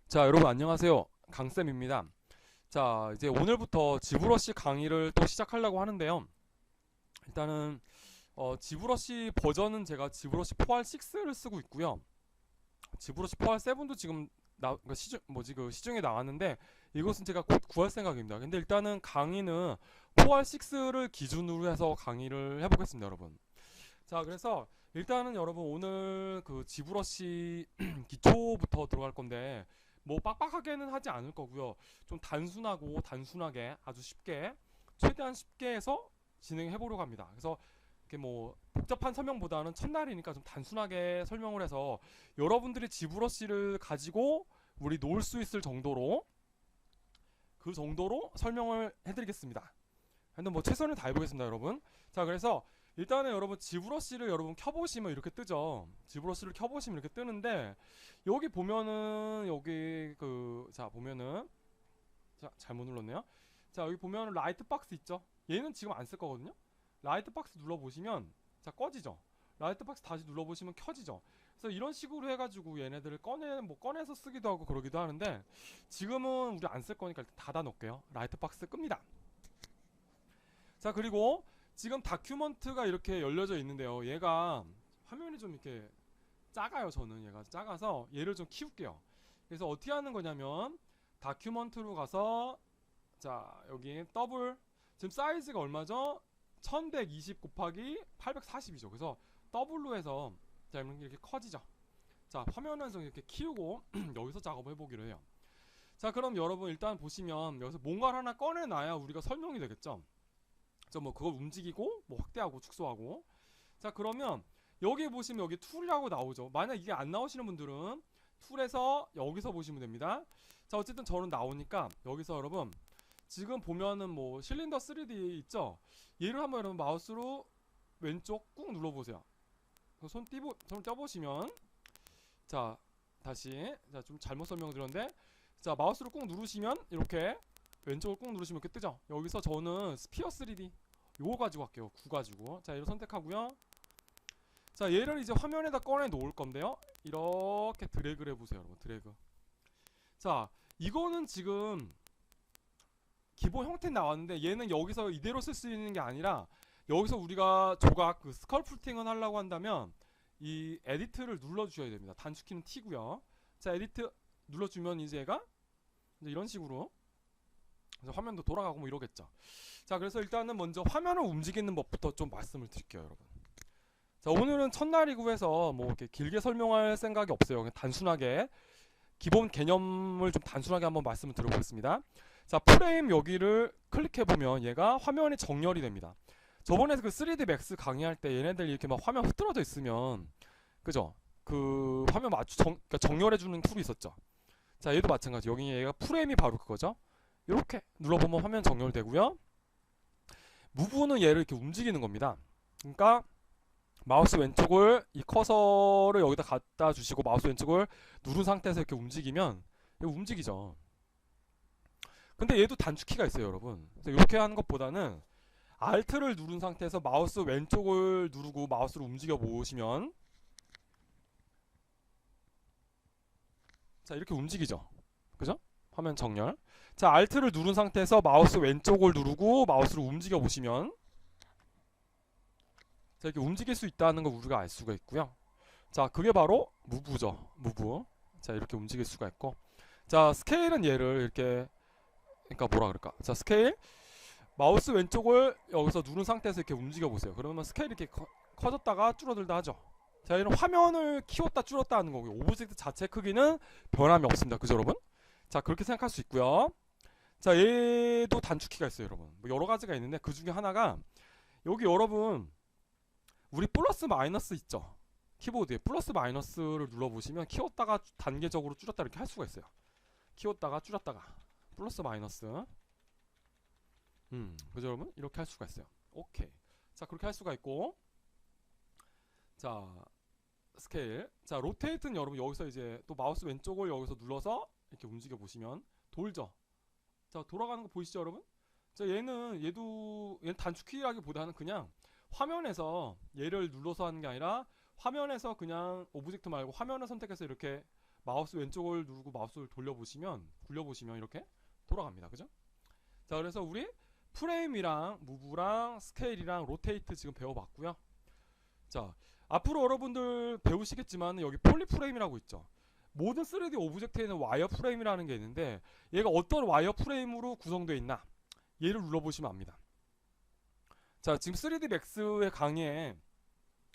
자, 여러분 안녕하세요. 강쌤입니다. 자, 이제 오늘부터 지브러시 강의를 또 시작하려고 하는데요. 일단은 지브러시 버전은 제가 지브러시 4R6를 쓰고 있고요. 지브러시 4R7도 지금 그러니까 시중에 나왔는데 이것은 제가 곧 구할 생각입니다. 근데 일단은 강의는 4R6를 기준으로 해서 강의를 해보겠습니다, 여러분. 자, 그래서 일단은 여러분 오늘 그 지브러시 기초부터 들어갈 건데 뭐 빡빡하게는 하지 않을 거고요. 좀 단순하고 단순하게 아주 쉽게 최대한 쉽게 해서 진행해 보려고 합니다. 그래서 이렇게 뭐 복잡한 설명보다는 첫날이니까 좀 단순하게 설명을 해서 여러분들이 지브러시를 가지고 우리 놀 수 있을 정도로 그 정도로 설명을 해드리겠습니다. 근데 뭐 최선을 다해보겠습니다, 여러분. 자, 그래서 일단은 여러분 지브러시를 여러분 켜보시면 이렇게 뜨죠. 지브러시를 켜보시면 이렇게 뜨는데 여기 보면은 여기 자 보면은 자 잘못 눌렀네요. 자 여기 보면은 라이트 박스 있죠. 얘는 지금 안 쓸 거거든요. 라이트 박스 눌러보시면 자 꺼지죠. 라이트 박스 다시 눌러보시면 켜지죠. 그래서 이런 식으로 해가지고 얘네들을 꺼내서 쓰기도 하고 그러기도 하는데 지금은 우리 안 쓸 거니까 일단 닫아 놓을게요. 라이트 박스 끕니다. 자 그리고 지금 다큐먼트가 이렇게 열려져 있는데요. 얘가 화면이 좀 이렇게 작아요. 저는 얘가 작아서 얘를 좀 키울게요. 그래서 어떻게 하는 거냐면 다큐먼트로 가서 자 여기 더블 지금 사이즈가 얼마죠? 1120 곱하기 840이죠. 그래서 더블로 해서 자 이렇게 커지죠. 자 화면을 좀 이렇게 키우고 여기서 작업을 해보기로 해요. 자 그럼 여러분 일단 보시면 여기서 뭔가를 하나 꺼내놔야 우리가 설명이 되겠죠. 뭐 그걸 움직이고 뭐 확대하고 축소하고 자 그러면 여기 보시면 여기 툴이라고 나오죠. 만약 이게 안 나오시는 분들은 툴에서 여기서 보시면 됩니다. 자 어쨌든 저는 나오니까 여기서 여러분 지금 보면은 뭐 실린더 3D 있죠. 얘를 한번 여러분 마우스로 왼쪽 꾹 눌러보세요. 손 떼보시면 자 다시 자 좀 잘못 설명드렸는데 자 마우스로 꾹 누르시면 이렇게 왼쪽을 꾹 누르시면 이렇게 뜨죠. 여기서 저는 스피어 3D 요거 가지고 갈게요. 9 가지고 자 얘를 선택하고요. 자 얘를 이제 화면에다 꺼내 놓을 건데요. 이렇게 드래그를 해보세요, 여러분. 드래그. 자 이거는 지금 기본 형태 나왔는데 얘는 여기서 이대로 쓸 수 있는 게 아니라 여기서 우리가 조각 그 스컬프팅을 하려고 한다면 이 에디트를 눌러주셔야 됩니다. 단축키는 T고요. 자 에디트 눌러주면 이제 얘가 이제 이런 식으로 화면도 돌아가고 뭐 이러겠죠. 자 그래서 일단은 먼저 화면을 움직이는 법부터 좀 말씀을 드릴게요, 여러분. 자 오늘은 첫날이고 해서 뭐 이렇게 길게 설명할 생각이 없어요. 그냥 단순하게 기본 개념을 좀 단순하게 한번 말씀을 드려보겠습니다. 자 프레임 여기를 클릭해보면 얘가 화면이 정렬이 됩니다. 저번에 그 3D Max 강의할 때 얘네들 이렇게 막 화면 흐트러져 있으면 그죠? 그 화면 그러니까 정렬해주는 툴이 있었죠. 자 얘도 마찬가지. 여기 얘가 프레임이 바로 그거죠. 이렇게 눌러보면 화면 정렬되고요. 무브는 얘를 이렇게 움직이는 겁니다. 그러니까 마우스 왼쪽을 이 커서를 여기다 갖다 주시고 마우스 왼쪽을 누른 상태에서 이렇게 움직이면 움직이죠. 근데 얘도 단축키가 있어요, 여러분. 그래서 이렇게 하는 것보다는 Alt를 누른 상태에서 마우스 왼쪽을 누르고 마우스를 움직여 보시면 자 이렇게 움직이죠. 그죠? 화면 정렬. 자 Alt를 누른 상태에서 마우스 왼쪽을 누르고 마우스를 움직여 보시면 자 이렇게 움직일 수 있다는 걸 우리가 알 수가 있고요. 자 그게 바로 무브죠. 무브. 자 이렇게 움직일 수가 있고 자 스케일은 얘를 이렇게 그러니까 뭐라 그럴까. 자 스케일 마우스 왼쪽을 여기서 누른 상태에서 이렇게 움직여 보세요. 그러면 스케일이 이렇게 커졌다가 줄어들다 하죠. 자 이런 화면을 키웠다 줄였다 하는 거고요. 오브젝트 자체 크기는 변함이 없습니다. 그죠 여러분? 자 그렇게 생각할 수 있고요. 자 얘도 단축키가 있어요, 여러분. 뭐 여러 가지가 있는데 그 중에 하나가 여기 여러분 우리 플러스 마이너스 있죠. 키보드에 플러스 마이너스를 눌러보시면 키웠다가 단계적으로 줄였다 이렇게 할 수가 있어요. 키웠다가 줄였다가 플러스 마이너스 그죠 여러분? 이렇게 할 수가 있어요. 오케이. 자 그렇게 할 수가 있고 자 스케일 자 로테이트는 여러분 여기서 이제 또 마우스 왼쪽을 여기서 눌러서 이렇게 움직여 보시면 돌죠. 자 돌아가는 거 보이시죠 여러분? 자 얘는 단축키라기보다는 그냥 화면에서 얘를 눌러서 하는 게 아니라 화면에서 그냥 오브젝트 말고 화면을 선택해서 이렇게 마우스 왼쪽을 누르고 마우스를 굴려보시면 이렇게 돌아갑니다. 그죠? 자, 그래서 우리 프레임이랑 무브랑 스케일이랑 로테이트 지금 배워봤고요. 자, 앞으로 여러분들 배우시겠지만 여기 폴리 프레임이라고 있죠. 모든 3D 오브젝트에는 와이어 프레임이라는 게 있는데 얘가 어떤 와이어 프레임으로 구성되어 있나 얘를 눌러보시면 압니다. 자, 지금 3D 맥스의 강의에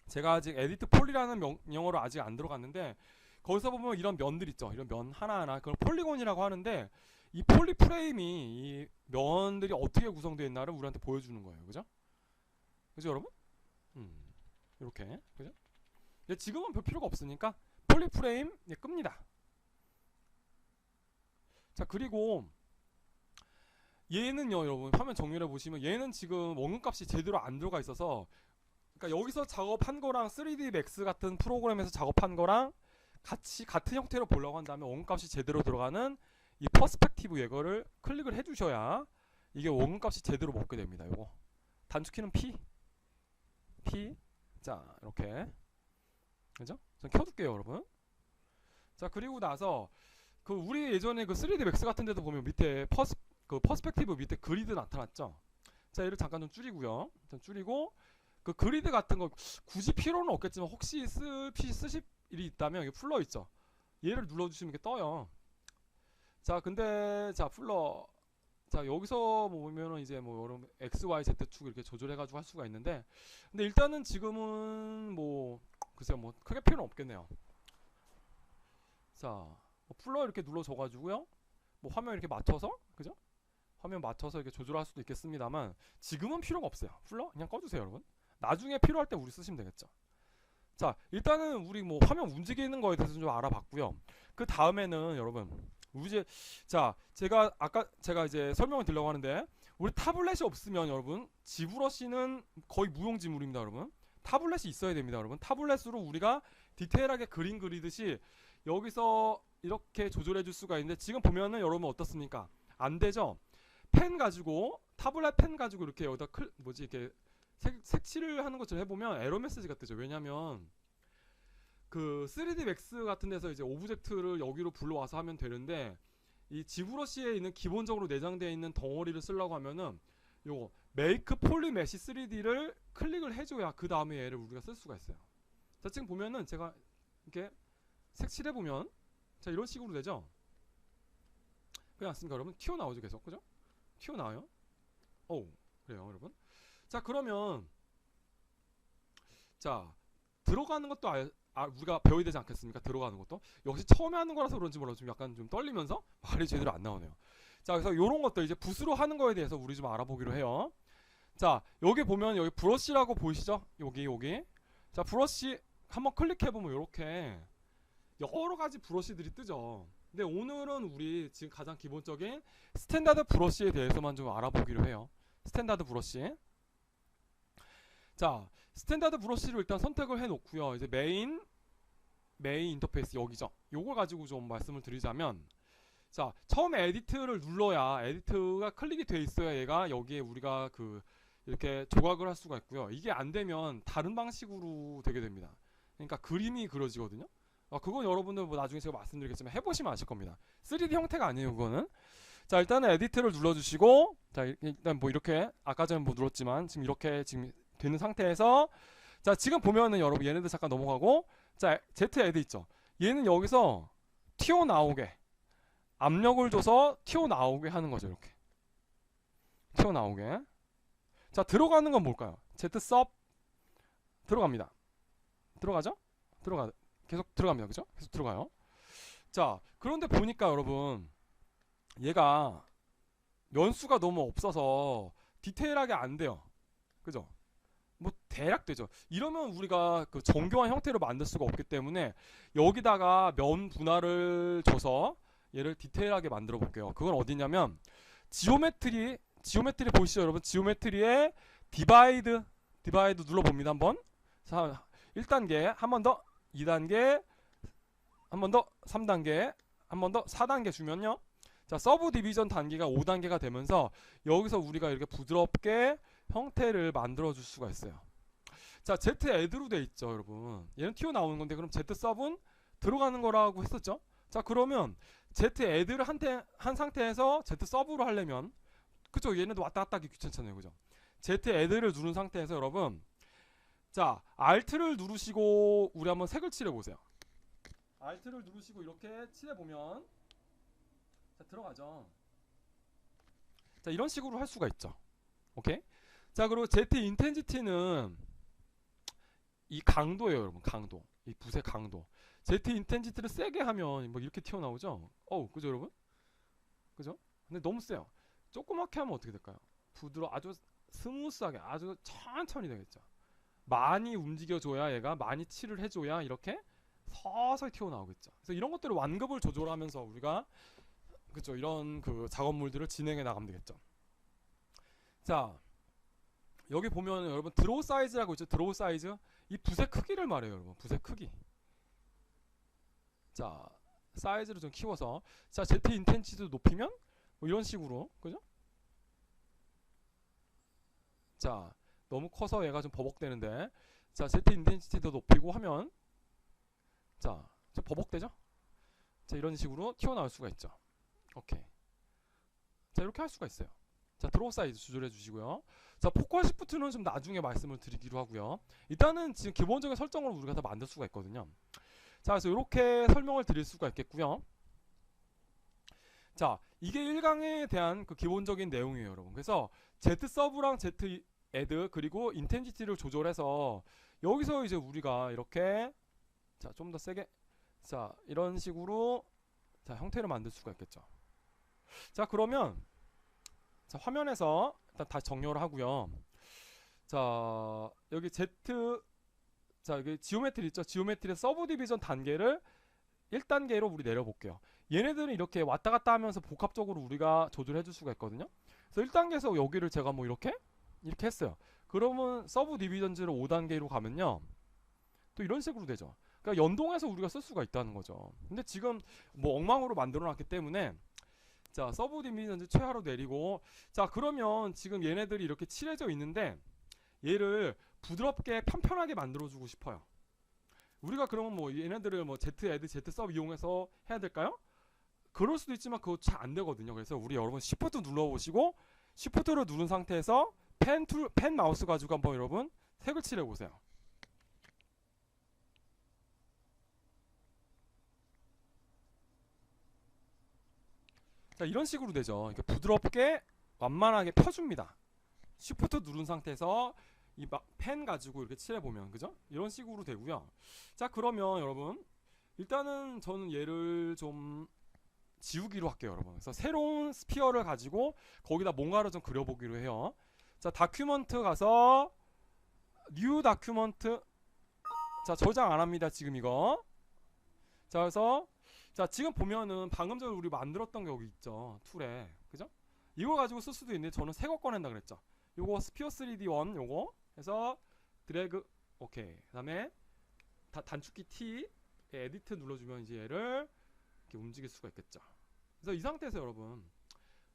제가 아직 에디트 폴리라는 영어로 아직 안 들어갔는데 거기서 보면 이런 면들 있죠. 이런 면 하나하나 그걸 폴리곤이라고 하는데 이 폴리 프레임이 이 면들이 어떻게 구성되어 있나를 우리한테 보여주는 거예요. 그죠? 그죠 여러분? 이렇게 그죠? 근데 지금은 별 필요가 없으니까 폴리 프레임 끕니다. 자, 그리고 얘는요 여러분 화면 정렬해 보시면 얘는 지금 원근값이 제대로 안 들어가 있어서 그러니까 여기서 작업한 거랑 3D Max 같은 프로그램에서 작업한 거랑 같은 형태로 보려고 한다면 원근값이 제대로 들어가는 이 퍼스펙티브 예거를 클릭을 해주셔야 이게 원근값이 제대로 먹게 됩니다. 요거 단축키는 P 자 이렇게 그죠? 전 켜둘게요 여러분. 자, 그리고 나서 그 우리 예전에 그 3D Max 같은 데도 보면 밑에 퍼스펙티브 밑에 그리드 나타났죠. 자, 얘를 잠깐 좀 줄이고요. 좀 줄이고 그 그리드 같은 거 굳이 필요는 없겠지만 혹시 쓰실 일이 있다면 여기 플러 있죠. 얘를 눌러주시면 이렇게 떠요. 자, 근데 자 여기서 보면은 이제 뭐 여러 X, Y, Z 축 이렇게 조절해가지고 할 수가 있는데 근데 일단은 지금은 뭐 글쎄요 뭐 크게 필요는 없겠네요. 자, 뭐 플러 이렇게 눌러줘가지고요. 뭐 화면 이렇게 맞춰서 그죠? 화면 맞춰서 이렇게 조절할 수도 있겠습니다만 지금은 필요가 없어요. 플러 그냥 꺼주세요 여러분. 나중에 필요할 때 우리 쓰시면 되겠죠. 자, 일단은 우리 뭐 화면 움직이는 거에 대해서 좀 알아봤고요. 그 다음에는 여러분 제가 이제 설명을 드리려고 하는데 우리 타블렛이 없으면 여러분 지브러시는 거의 무용지물입니다 여러분. 타블렛이 있어야 됩니다 여러분. 타블렛으로 우리가 디테일하게 그림 그리듯이 여기서 이렇게 조절해 줄 수가 있는데 지금 보면은 여러분 어떻습니까? 안 되죠? 펜 가지고 타블렛 펜 가지고 이렇게 여기다 이렇게 색칠을 하는 것처럼 해보면 에러 메시지가 뜨죠. 왜냐면 그 3D 맥스 같은 데서 이제 오브젝트를 여기로 불러와서 하면 되는데 이 지브러시에 있는 기본적으로 내장되어 있는 덩어리를 쓰려고 하면은 요거 메이크 폴리 메시 3D를 클릭을 해줘야 그 다음에 얘를 우리가 쓸 수가 있어요. 자, 지금 보면은 제가 이렇게 색칠해보면 자 이런 식으로 되죠. 그렇지 않습니까 여러분? 튀어나오죠 계속 그죠? 튀어나와요. 오 그래요 여러분. 자, 그러면 자 들어가는 것도 우리가 배워야 되지 않겠습니까? 들어가는 것도 역시 처음에 하는 거라서 그런지 몰라도 좀 약간 좀 떨리면서 말이 제대로 안 나오네요. 자, 그래서 요런 것들 이제 붓으로 하는 거에 대해서 우리 좀 알아보기로 해요. 자, 여기 보면 여기 브러쉬라고 보이시죠? 여기 자, 브러쉬 한번 클릭해보면 이렇게 여러가지 브러쉬들이 뜨죠. 근데 오늘은 우리 지금 가장 기본적인 스탠다드 브러쉬에 대해서만 좀 알아보기로 해요. 스탠다드 브러쉬. 자, 스탠다드 브러쉬를 일단 선택을 해 놓고요. 이제 메인 인터페이스 여기죠. 요걸 가지고 좀 말씀을 드리자면 자, 처음에 에디트를 눌러야 에디트가 클릭이 돼 있어야 얘가 여기에 우리가 이렇게 조각을 할 수가 있고요. 이게 안 되면 다른 방식으로 되게 됩니다. 그러니까 그림이 그려지거든요. 그건 여러분들 뭐 나중에 제가 말씀드리겠지만 해보시면 아실 겁니다. 3D 형태가 아니에요 그거는. 자, 일단은 에디트를 눌러주시고 자, 일단 뭐 이렇게 아까 전에 뭐 눌렀지만 지금 이렇게 지금 되는 상태에서 자, 지금 보면은 여러분 얘네들 잠깐 넘어가고 자, Z 에드 있죠. 얘는 여기서 튀어나오게 압력을 줘서 튀어나오게 하는 거죠. 이렇게 튀어나오게. 자, 들어가는 건 뭘까요? Z sub 들어갑니다. 들어가죠? 계속 들어갑니다. 그죠? 계속 들어가요. 자, 그런데 보니까 여러분 얘가 면수가 너무 없어서 디테일하게 안 돼요. 그죠? 뭐 대략 되죠. 이러면 우리가 그 정교한 형태로 만들 수가 없기 때문에 여기다가 면 분할을 줘서 얘를 디테일하게 만들어 볼게요. 그건 어디냐면 지오메트리 보시죠 여러분. 지오메트리에 디바이드 눌러 봅니다. 한번. 자, 1단계, 한 번 더 2단계, 한 번 더 3단계, 한 번 더 4단계 주면요. 자, 서브 디비전 단계가 5단계가 되면서 여기서 우리가 이렇게 부드럽게 형태를 만들어 줄 수가 있어요. 자, Z 에드로 돼 있죠 여러분. 얘는 튀어나오는 건데 그럼 Z 서브는 들어가는 거라고 했었죠. 자, 그러면 Z 애드를 한 상태에서 Z 서브로 하려면, 그죠? 얘네도 왔다 갔다 하기 귀찮잖아요, 그죠? Z 애드를 누른 상태에서 여러분, 자, Alt를 누르시고 우리 한번 색을 칠해보세요. Alt를 누르시고 이렇게 칠해보면, 자, 들어가죠. 자, 이런 식으로 할 수가 있죠. 오케이? 자, 그리고 Z 인텐시티는 이 강도예요, 여러분. 강도. 이 붓의 강도. Z 인텐시티를 세게 하면 뭐 이렇게 튀어나오죠? 그죠, 여러분? 그죠? 근데 너무 세요. 조그맣게 하면 어떻게 될까요? 아주 스무스하게, 아주 천천히 되겠죠. 많이 움직여줘야, 얘가 많이 칠을 해줘야 이렇게 서서히 튀어나오겠죠. 그래서 이런 것들을 완급을 조절하면서 우리가, 그죠, 이런 그 작업물들을 진행해 나가면 되겠죠. 자, 여기 보면 여러분 드로우 사이즈라고 있죠. 드로우 사이즈. 이 붓의 크기를 말해요, 여러분. 붓의 크기. 자, 사이즈를 좀 키워서, 자, Z 인텐시티도 높이면 뭐 이런 식으로, 그죠? 자, 너무 커서 얘가 좀 버벅대는데, 자, Z 인텐시티도 높이고 하면, 자, 좀 버벅대죠? 자, 이런 식으로 튀어나올 수가 있죠. 오케이. 자, 이렇게 할 수가 있어요. 자, 드로우 사이즈 조절해 주시고요. 자, 포컬 시프트는 좀 나중에 말씀을 드리기로 하고요. 일단은 지금 기본적인 설정을 우리가 다 만들 수가 있거든요. 자, 그래서 이렇게 설명을 드릴 수가 있겠고요. 자, 이게 1강에 대한 그 기본적인 내용이에요, 여러분. 그래서 Z 서브랑 Z 애드 그리고 인텐시티를 조절해서 여기서 이제 우리가 이렇게, 자, 좀 더 세게, 자, 이런 식으로, 자, 형태를 만들 수가 있겠죠. 자, 그러면, 자, 화면에서 일단 다시 정렬을 하고요. 자, 여기 자, 여기 지오메트리 있죠? 지오메트리 서브 디비전 단계를 1단계로 우리 내려볼게요. 얘네들은 이렇게 왔다 갔다 하면서 복합적으로 우리가 조절해 줄 수가 있거든요. 그래서 1단계에서 여기를 제가 뭐 이렇게 했어요. 그러면 서브 디비전즈를 5단계로 가면요, 또 이런 식으로 되죠. 그러니까 연동해서 우리가 쓸 수가 있다는 거죠. 근데 지금 뭐 엉망으로 만들어 놨기 때문에, 자, 서브 디비전즈 최하로 내리고, 자, 그러면 지금 얘네들이 이렇게 칠해져 있는데 얘를 부드럽게 편편하게 만들어주고 싶어요. 우리가 그러면 뭐 얘네들을 뭐 Z 애드, Z 서브 이용해서 해야 될까요? 그럴 수도 있지만 그거 잘 안 되거든요. 그래서 우리 여러분 Shift 눌러보시고, Shift를 누른 상태에서 펜 마우스 가지고 한번 여러분 색을 칠해보세요. 자, 이런 식으로 되죠. 이렇게 부드럽게 완만하게 펴줍니다. Shift 누른 상태에서 이 펜 가지고 이렇게 칠해보면, 그죠? 이런 식으로 되고요. 자, 그러면 여러분 일단은 저는 얘를 좀 지우기로 할게요, 여러분. 그래서 새로운 스피어를 가지고 거기다 뭔가를 좀 그려보기로 해요. 자, 다큐먼트 가서 뉴 다큐먼트. 자, 저장 안 합니다, 지금 이거. 자, 그래서 자, 지금 보면은 방금 전에 우리 만들었던 게 여기 있죠, 툴에. 그죠? 이거 가지고 쓸 수도 있는데 저는 새 거 꺼낸다 그랬죠. 요거 스피어 3D1 요거 해서 드래그, 오케이. 그 다음에 단축키 T 에디트 눌러주면 이제 얘를 이렇게 움직일 수가 있겠죠. 그래서 이 상태에서 여러분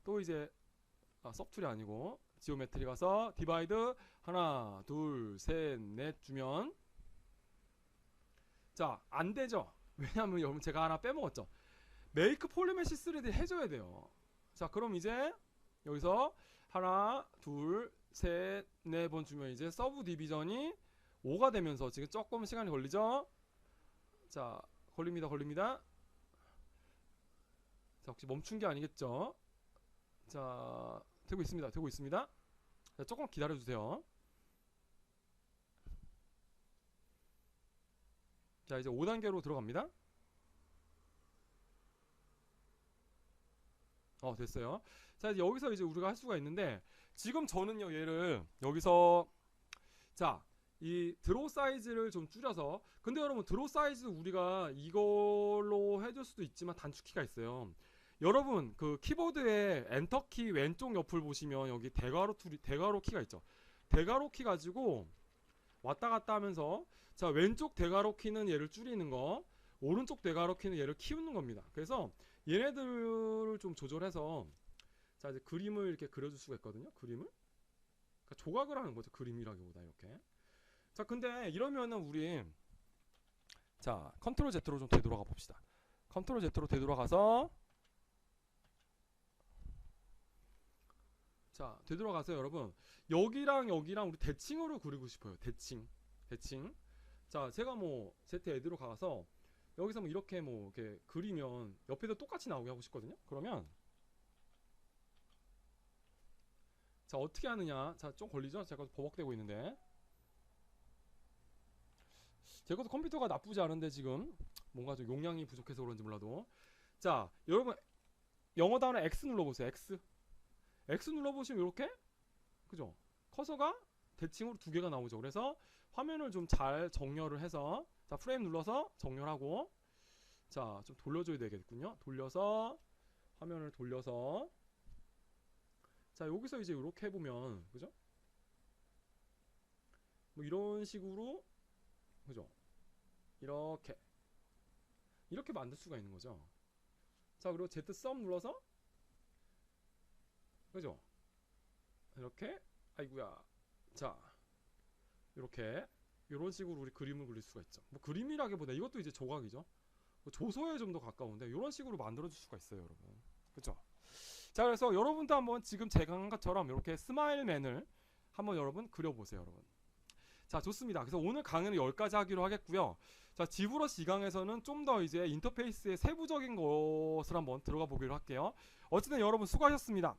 또 이제 서툴이 아니고 지오메트리 가서 디바이드 하나 둘 셋 넷 주면, 자, 안 되죠. 왜냐면 여러분 제가 하나 빼먹었죠. 메이크 폴리메시 3D 해줘야 돼요. 자, 그럼 이제 여기서 하나 둘 셋 네 번 주면 이제 서브 디비전이 5가 되면서 지금 조금 시간이 걸리죠. 자, 걸립니다. 자, 혹시 멈춘 게 아니겠죠? 자, 되고 있습니다. 자, 조금 기다려주세요. 자, 이제 5단계로 들어갑니다. 됐어요. 자, 이제 여기서 이제 우리가 할 수가 있는데, 지금 저는요, 얘를 여기서, 자, 이 드로우 사이즈를 좀 줄여서, 근데 여러분 드로우 사이즈 우리가 이걸로 해줄 수도 있지만 단축키가 있어요. 여러분 그 키보드에 엔터키 왼쪽 옆을 보시면 여기 대괄호 키가 있죠. 대괄호 키 가지고 왔다 갔다 하면서, 자, 왼쪽 대괄호 키는 얘를 줄이는 거, 오른쪽 대괄호 키는 얘를 키우는 겁니다. 그래서 얘네들을 좀 조절해서, 자, 이제 그림을 이렇게 그려줄 수가 있거든요. 그림을, 그러니까 조각을 하는 거죠. 그림이라기보다 이렇게. 자, 근데 이러면은 우리, 자, 컨트롤 Z로 좀 되돌아가 봅시다. 컨트롤 Z로 되돌아가서, 자, 되돌아가서 여러분 여기랑 여기랑 우리 대칭으로 그리고 싶어요. 대칭. 자, 제가 뭐 Z 에드로 가서 여기서 뭐 이렇게 뭐 이렇게 그리면 옆에도 똑같이 나오게 하고 싶거든요. 그러면 자, 어떻게 하느냐. 자, 좀 걸리죠? 제가 버벅대고 있는데. 제 것도 컴퓨터가 나쁘지 않은데 지금 뭔가 좀 용량이 부족해서 그런지 몰라도. 자, 여러분 영어 단어 X 눌러보세요. X 눌러보시면 이렇게, 그죠? 커서가 대칭으로 두 개가 나오죠. 그래서 화면을 좀 잘 정렬을 해서, 자, 프레임 눌러서 정렬하고, 자, 좀 돌려줘야 되겠군요. 돌려서 화면을 돌려서, 자, 여기서 이제 이렇게 해보면, 그죠? 뭐 이런 식으로, 그죠? 이렇게 만들 수가 있는 거죠. 자, 그리고 Z 썸 눌러서, 그죠? 이렇게, 아이구야. 자, 이렇게 이런 식으로 우리 그림을 그릴 수가 있죠. 뭐 그림이라기보다 이것도 이제 조각이죠. 뭐 조소에 좀 더 가까운데 이런 식으로 만들어줄 수가 있어요, 여러분. 그죠? 자, 그래서 여러분도 한번 지금 제가 한 것처럼 이렇게 스마일맨을 한번 여러분 그려보세요, 여러분. 자, 좋습니다. 그래서 오늘 강의는 여기까지 하기로 하겠고요. 자, 지브러시 2강에서는 좀 더 이제 인터페이스의 세부적인 것을 한번 들어가 보기로 할게요. 어쨌든 여러분 수고하셨습니다.